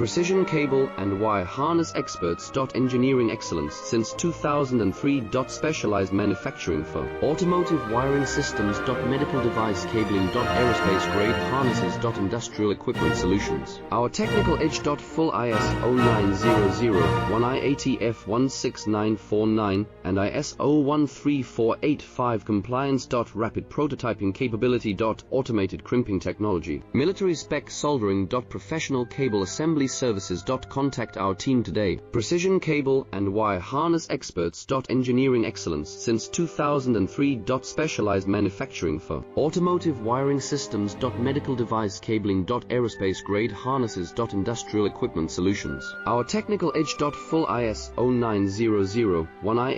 Precision cable and wire harness experts. Engineering excellence since 2003. Specialized manufacturing for automotive wiring systems. Medical device cabling. Aerospace grade harnesses. Industrial equipment solutions. Our technical edge. Full ISO 9001 IATF 16949 and ISO 13485 compliance. Rapid prototyping capability. Automated crimping technology. Military spec soldering. Professional cable assembly services. Contact our team today. Precision cable and wire harness experts. Engineering excellence since 2003. Specialized manufacturing for automotive wiring systems. Medical device cabling. Aerospace grade harnesses. Industrial equipment solutions. Our technical edge. Full ISO 9001